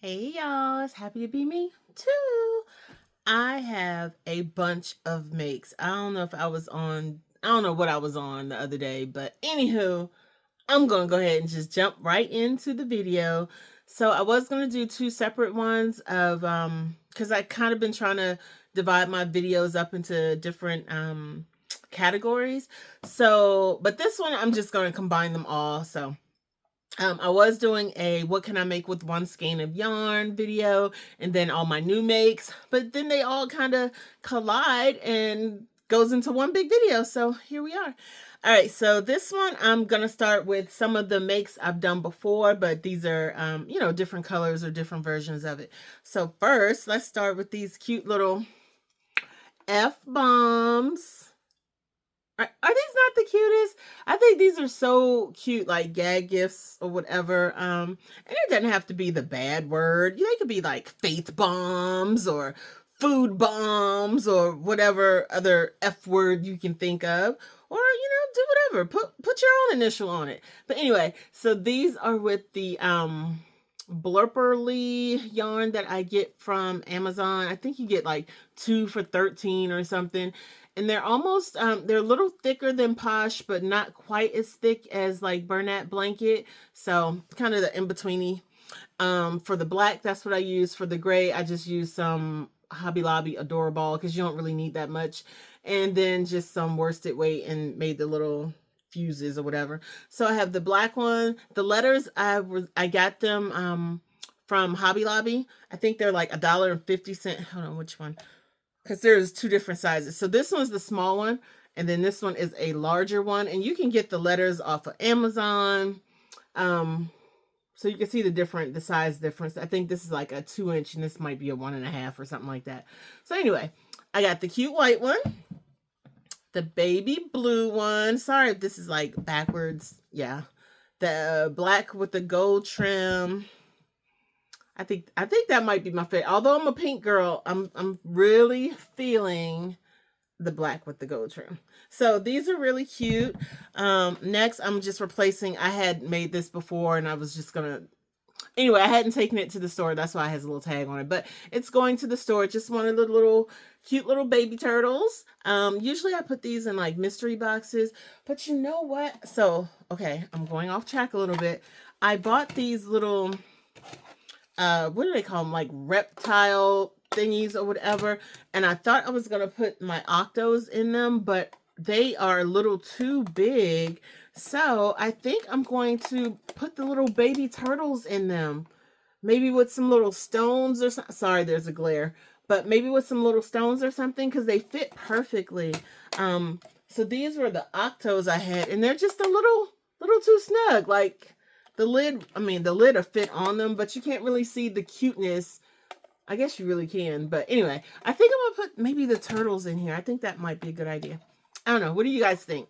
Hey y'all, it's happy to be me too. I have a bunch of makes. I don't know what I was on the other day, but anywho, I'm gonna go ahead and just jump right into the video. So I was gonna do two separate ones of because I kind of been trying to divide my videos up into different categories. So, but this one I'm just gonna combine them all. So I was doing a what can I make with one skein of yarn video and then all my new makes, but then they all kind of collide and goes into one big video. So here we are. All right, so this one I'm gonna start with some of the makes I've done before, but these are different colors or different versions of it. So first, let's start with these cute little F-bombs. Are these not the cutest? I think these are so cute, like gag gifts or whatever. And it doesn't have to be the bad word. They could be like faith bombs or food bombs or whatever other F word you can think of. Or, do whatever. Put your own initial on it. But anyway, so these are with the blurperly yarn that I get from Amazon. I think you get like 2 for $13 or something, and they're almost they're a little thicker than Posh, but not quite as thick as like Bernat Blanket, so kind of the in-betweeny. For the black, that's what I use. For the gray, I just use some Hobby Lobby Adorable because you don't really need that much, and then just some worsted weight and made the little fuses or whatever. So I have the black one. The letters I got them from Hobby Lobby. I think they're like $1.50. Hold on, which one? Because there's two different sizes. So this one's the small one, and then this one is a larger one, and you can get the letters off of Amazon. So you can see the size difference. I think this is like a 2-inch, and this might be a 1.5 or something like that. So anyway, I got the cute white one, the baby blue one. Sorry if this is like backwards. Yeah, the black with the gold trim. I think that might be my favorite. Although I'm a pink girl, I'm really feeling the black with the gold trim. So these are really cute. Next, I'm just replacing. I had made this before, and I was just gonna. Anyway, I hadn't taken it to the store. That's why it has a little tag on it. But it's going to the store. Just one of the little cute little baby turtles. Usually I put these in like mystery boxes. But you know what? So, okay, I'm going off track a little bit. I bought these little what do they call them, like reptile thingies or whatever, and I thought I was gonna put my octos in them, but they are a little too big, so I think I'm going to put the little baby turtles in them, maybe with some little stones or something. Sorry, there's a glare, but maybe with some little stones or something, because they fit perfectly. So these were the octos I had, and they're just a little too snug. Like the lid will fit on them, but you can't really see the cuteness. I guess you really can, but anyway, I think I'm gonna put maybe the turtles in here. I think that might be a good idea. I don't know. What do you guys think?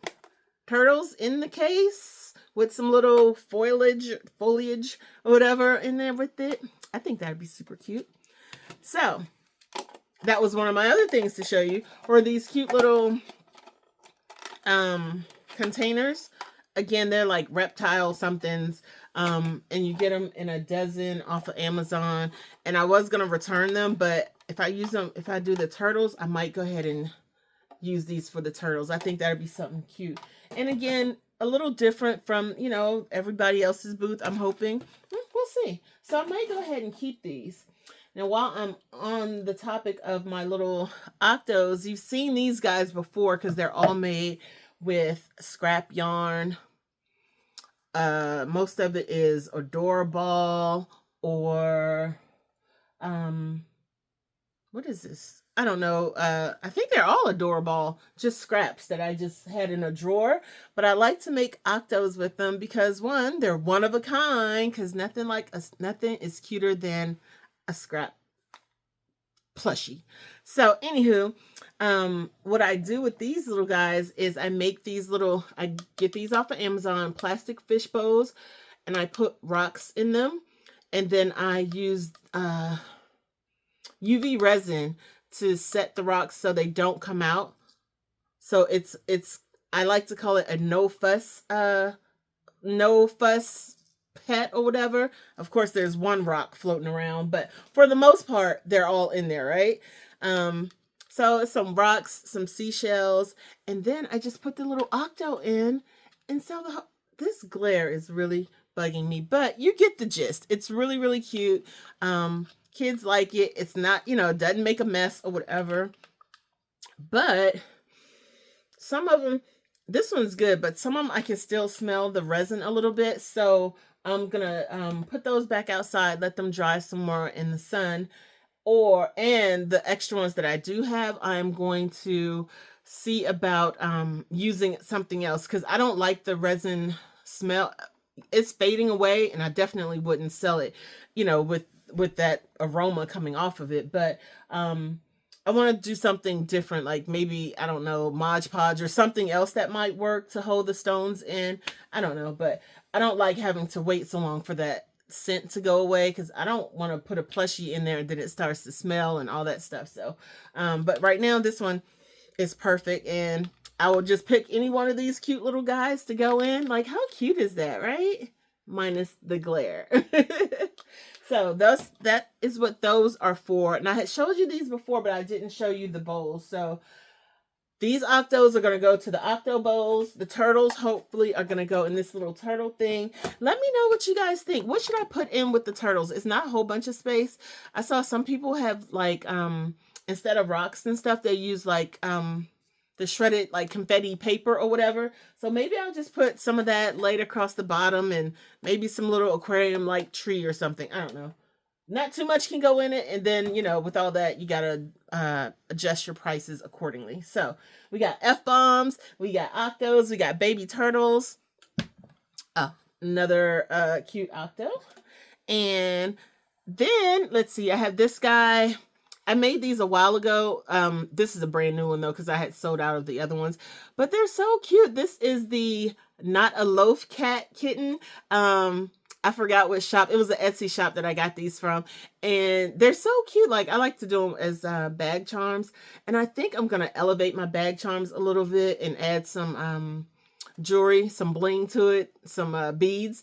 Turtles in the case with some little foliage or whatever in there with it. I think that'd be super cute. So that was one of my other things to show you, were these cute little containers. Again, they're like reptile somethings, and you get them in a dozen off of Amazon. And I was gonna return them, but if I do the turtles, I might go ahead and use these for the turtles. I think that'd be something cute. And again, a little different from everybody else's booth, I'm hoping. We'll see. So I might go ahead and keep these. Now, while I'm on the topic of my little octos, you've seen these guys before because they're all made with scrap yarn. Most of it is Adorable or what is this? I don't know. I think they're all Adorable, just scraps that I just had in a drawer. But I like to make octos with them because one, they're one of a kind. Because nothing is cuter than a scrap plushie. So anywho, what I do with these little guys is I get these off of Amazon, plastic fish bowls, and I put rocks in them, and then I use UV resin to set the rocks so they don't come out. So I like to call it a no fuss pet or whatever. Of course, there's one rock floating around, but for the most part, they're all in there, right? Um, so it's some rocks, some seashells, and then I just put the little octo in, and so this glare is really bugging me, but you get the gist. It's really, really cute. Kids like it. It's not, it doesn't make a mess or whatever, but some of them, this one's good, but some of them I can still smell the resin a little bit. So I'm gonna put those back outside, let them dry some more in the sun. And the extra ones that I do have, I'm going to see about using something else, because I don't like the resin smell. It's fading away, and I definitely wouldn't sell it, with that aroma coming off of it. But I want to do something different, like maybe, I don't know, Mod Podge or something else that might work to hold the stones in. I don't know, but I don't like having to wait so long for that scent to go away, because I don't want to put a plushie in there and then it starts to smell and all that stuff. So, but right now this one is perfect, and I will just pick any one of these cute little guys to go in. Like, how cute is that, right? Minus the glare. So that is what those are for. And I had showed you these before, but I didn't show you the bowls. So these octos are going to go to the octo bowls. The turtles hopefully are going to go in this little turtle thing. Let me know what you guys think. What should I put in with the turtles? It's not a whole bunch of space. I saw some people have, like, instead of rocks and stuff, they use like the shredded, like, confetti paper or whatever. So maybe I'll just put some of that laid across the bottom, and maybe some little aquarium like tree or something. I don't know. Not too much can go in it, and then, with all that, you gotta adjust your prices accordingly. So we got F-bombs, we got octos, we got baby turtles. Oh, another cute octo. And then let's see, I have this guy. I made these a while ago. This is a brand new one though, because I had sold out of the other ones, but they're so cute. This is the Not a Loaf Cat kitten. I forgot which shop. It was an Etsy shop that I got these from, and they're so cute. Like, I like to do them as bag charms, and I think I'm gonna elevate my bag charms a little bit and add some jewelry, some bling to it, some beads.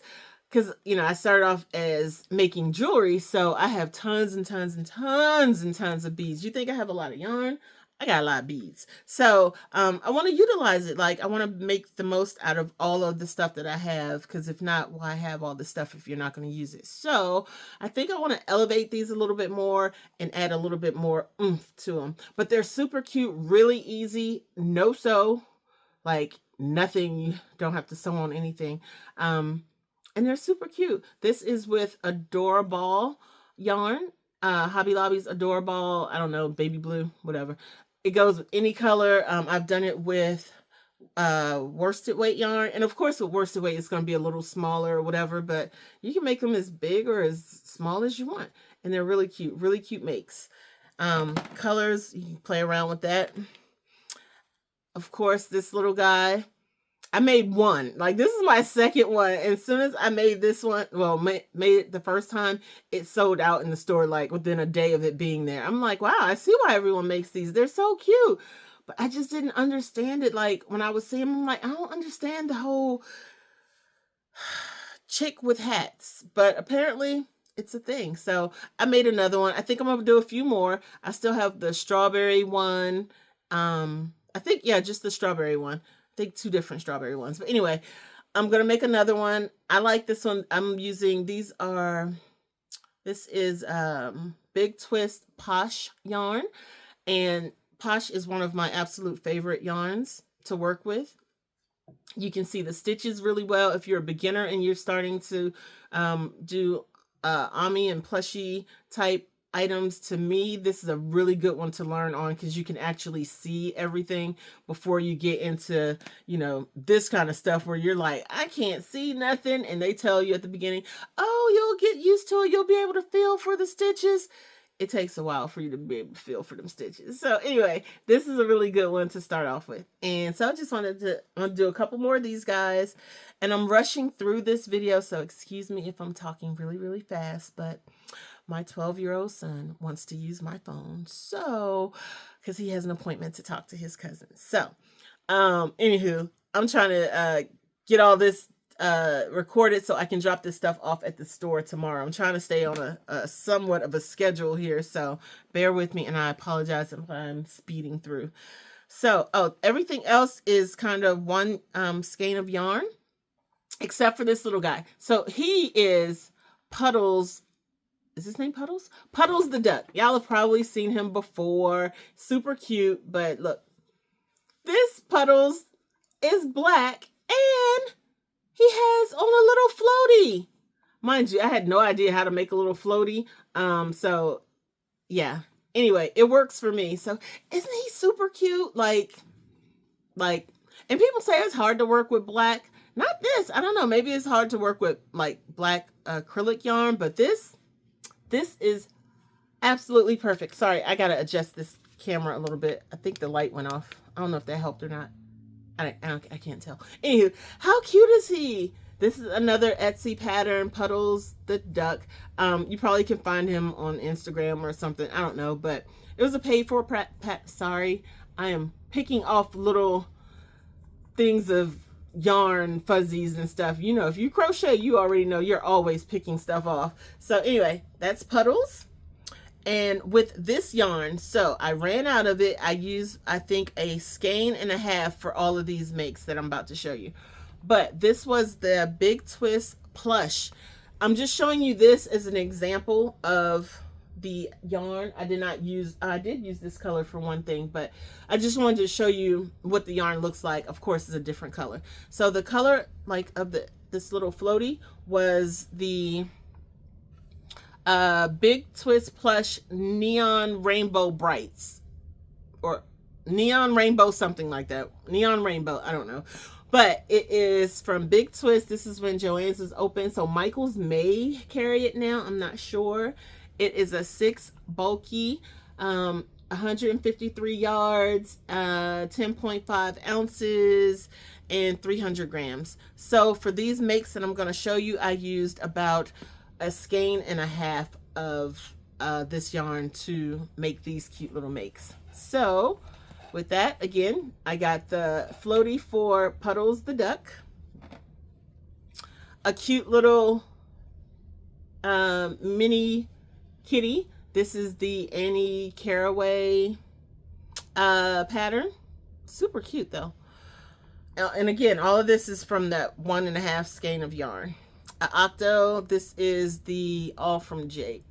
Because, I started off as making jewelry, so I have tons and tons and tons and tons of beads. You think I have a lot of yarn? I got a lot of beads. So I want to utilize it. Like, I want to make the most out of all of the stuff that I have, because if not, why have all this stuff if you're not going to use it? So I think I want to elevate these a little bit more and add a little bit more oomph to them. But they're super cute, really easy, no sew, like nothing. You don't have to sew on anything. And they're super cute. This is with Adorable yarn. Hobby Lobby's Adorable, I don't know, baby blue, whatever. It goes with any color. I've done it with worsted weight yarn. And of course, with worsted weight, it's going to be a little smaller or whatever, but you can make them as big or as small as you want. And they're really cute makes. Colors, you can play around with that. Of course, this little guy, I made one. Like, this is my second one. And as soon as I made this one, well, made it the first time, it sold out in the store, like, within a day of it being there. I'm like, wow, I see why everyone makes these. They're so cute. But I just didn't understand it. Like, when I was seeing them, I'm like, I don't understand the whole chick with hats. But apparently, it's a thing. So I made another one. I think I'm going to do a few more. I still have the strawberry one. I think, yeah, just the strawberry one. I think 2 different strawberry ones. But anyway, I'm going to make another one. I like this one. I'm using, this is Big Twist Posh yarn. And Posh is one of my absolute favorite yarns to work with. You can see the stitches really well. If you're a beginner and you're starting to do Ami and plushie type items, to me, this is a really good one to learn on, because you can actually see everything before you get into, this kind of stuff where you're like, I can't see nothing. And they tell you at the beginning, oh, you'll get used to it. You'll be able to feel for the stitches. It takes a while for you to be able to feel for them stitches. So anyway, this is a really good one to start off with. And so I just wanted to do a couple more of these guys. And I'm rushing through this video, so excuse me if I'm talking really, really fast, but my 12-year-old son wants to use my phone, so, because he has an appointment to talk to his cousin. So, anywho, I'm trying to get all this recorded so I can drop this stuff off at the store tomorrow. I'm trying to stay on a somewhat of a schedule here, so bear with me, and I apologize if I'm speeding through. So, oh, everything else is kind of one skein of yarn, except for this little guy. So he is Puddles. Is his name Puddles? Puddles the duck. Y'all have probably seen him before. Super cute, but look, this Puddles is black and he has on a little floaty. Mind you, I had no idea how to make a little floaty. So yeah. Anyway, it works for me. So isn't he super cute? Like, and people say it's hard to work with black. Not this. I don't know. Maybe it's hard to work with like black acrylic yarn, but this is absolutely perfect. Sorry, I gotta adjust this camera a little bit. I think the light went off. I don't know if that helped or not. I can't tell. Anywho, how cute is he? This is another Etsy pattern, Puddles the duck. You probably can find him on Instagram or something. I don't know, but it was a paid for sorry. I am picking off little things of yarn fuzzies and stuff. You know, if you crochet, you already know you're always picking stuff off. So anyway, that's Puddles. And with this yarn, so I ran out of it. I used, I think, a skein and a half for all of these makes that I'm about to show you. But this was the Big Twist Plush. I'm just showing you this as an example of the yarn. I did use this color for one thing, but I just wanted to show you what the yarn looks like. Of course, it's a different color. So the color like of this little floaty was the Big Twist Plush Neon Rainbow Brights, or Neon Rainbow, something like that. Neon Rainbow, I don't know. But it is from Big Twist. This is when Joann's was open. So Michael's may carry it now. I'm not sure. It is a 6 bulky, 153 yards, 10.5 ounces, and 300 grams. So for these makes that I'm going to show you, I used about a skein and a half of this yarn to make these cute little makes. So with that, again, I got the floaty for Puddles the duck, a cute little mini kitty. This is the Annie Caraway pattern. Super cute though. And again, all of this is from that 1.5 skein of yarn. Octo, this is the All From J.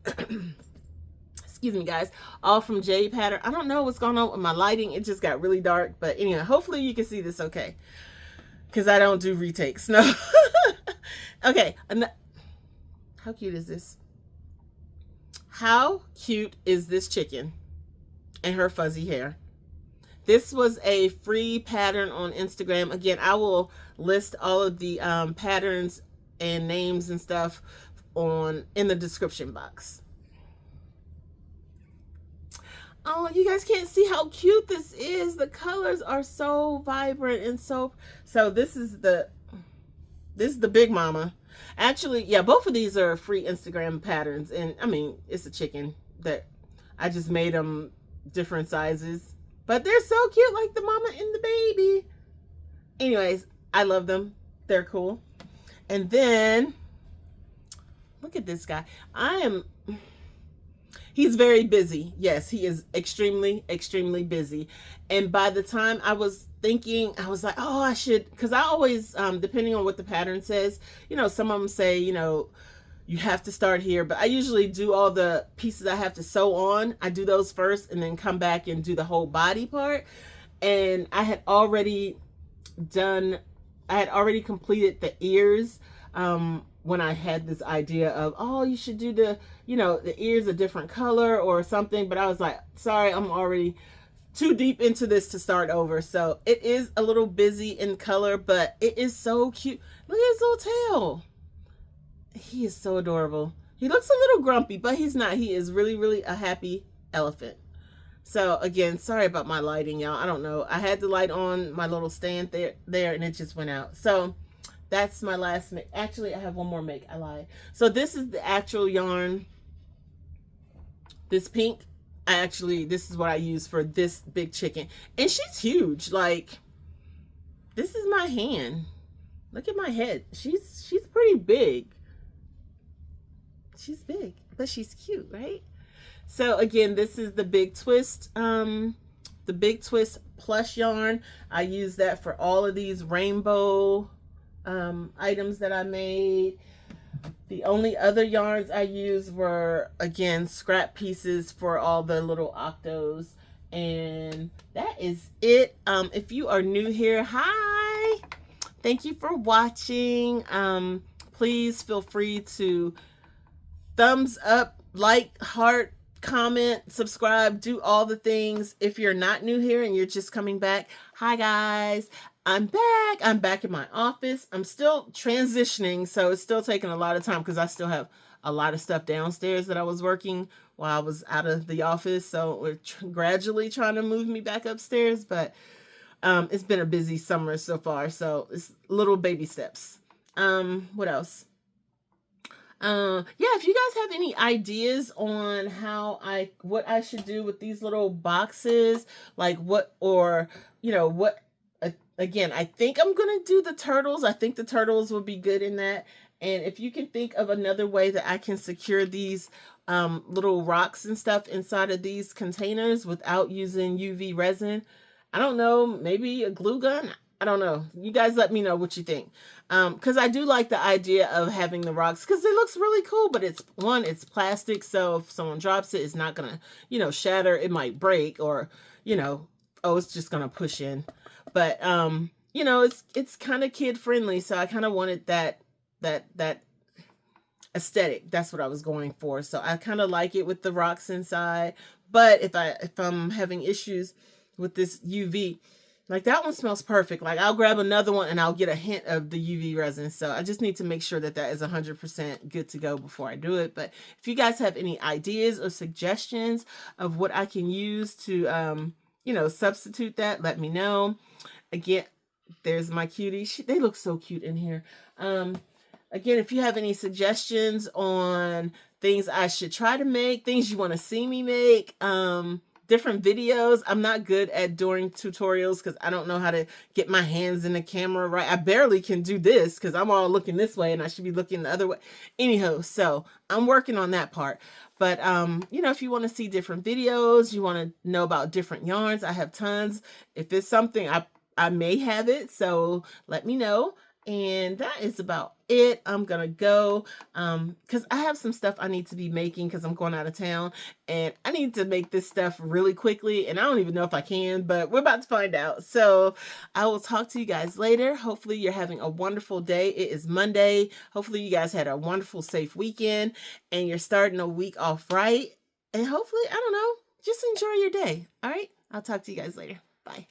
Excuse me, guys. All From J pattern. I don't know what's going on with my lighting. It just got really dark. But anyway, hopefully you can see this okay. Because I don't do retakes. No. Okay. How cute is this? How cute is this chicken and her fuzzy hair? This was a free pattern on Instagram. Again, I will list all of the patterns and names and stuff in the description box. Oh, you guys can't see how cute this is. The colors are so vibrant and so this is the big mama. Actually, yeah, both of these are free Instagram patterns, and I mean, it's a chicken that I just made them different sizes, but they're so cute, like the mama and the baby. Anyways, I love them. They're cool. And then look at this guy. He's very busy. Yes, he is extremely, extremely busy. And by the time I was thinking, I was like, oh, I should, because I always, depending on what the pattern says, you know, some of them say, you know, you have to start here, but I usually do all the pieces I have to sew on. I do those first and then come back and do the whole body part. And I had already completed the ears, when I had this idea of, oh, you should do the ears a different color or something. But I was like, sorry, I'm already too deep into this to start over. So it is a little busy in color, but it is so cute. Look at his little tail. He is so adorable. He looks a little grumpy, but he's not. He is really, really a happy elephant. So again, sorry about my lighting, y'all. I don't know. I had the light on my little stand there and it just went out. So that's my last make. Actually, I have one more make. I lied. So this is the actual yarn. This pink. This is what I use for this big chicken. And she's huge. Like, this is my hand. Look at my head. She's pretty big. She's big, but she's cute, right? So again, this is the Big Twist plush yarn. I use that for all of these rainbow items that I made. The only other yarns I used were, again, scrap pieces for all the little octos. And that is it. If you are new here, hi. Thank you for watching. Please feel free to thumbs up, like, heart, comment, subscribe, do all the things. If you're not new here and you're just coming back, hi guys. I'm back. I'm back in my office. I'm still transitioning, so it's still taking a lot of time because I still have a lot of stuff downstairs that I was working while I was out of the office. So we're gradually trying to move me back upstairs, but it's been a busy summer so far, so it's little baby steps. What else? Yeah, if you guys have any ideas on what I should do with these little boxes, like what, or what, again, I think I'm gonna do the turtles. I think the turtles will be good in that. And if you can think of another way that I can secure these little rocks and stuff inside of these containers without using UV resin, I don't know, maybe a glue gun. I don't know. You guys let me know what you think. Because I do like the idea of having the rocks because it looks really cool, but it's plastic, so if someone drops it, it's not gonna, shatter. It might break, or, oh, it's just gonna push in. But it's kind of kid friendly, so I kind of wanted that aesthetic. That's what I was going for. So I kind of like it with the rocks inside. But if I'm having issues with this UV, like that one smells perfect. Like I'll grab another one and I'll get a hint of the UV resin. So I just need to make sure that that is 100% good to go before I do it. But if you guys have any ideas or suggestions of what I can use to, substitute that, let me know. Again, there's my cutie. They look so cute in here. Again, if you have any suggestions on things I should try to make, things you want to see me make, different videos. I'm not good at doing tutorials because I don't know how to get my hands in the camera right. I barely can do this because I'm all looking this way and I should be looking the other way. Anyhow, so I'm working on that part. But, if you want to see different videos, you want to know about different yarns, I have tons. If it's something, I may have it, so let me know. And that is about it. I'm gonna go because I have some stuff I need to be making because I'm going out of town and I need to make this stuff really quickly, and I don't even know if I can, but we're about to find out. So I will talk to you guys later. Hopefully you're having a wonderful day. It is Monday. Hopefully you guys had a wonderful, safe weekend and you're starting a week off right. And hopefully, I don't know, just enjoy your day. All right, I'll talk to you guys later. Bye.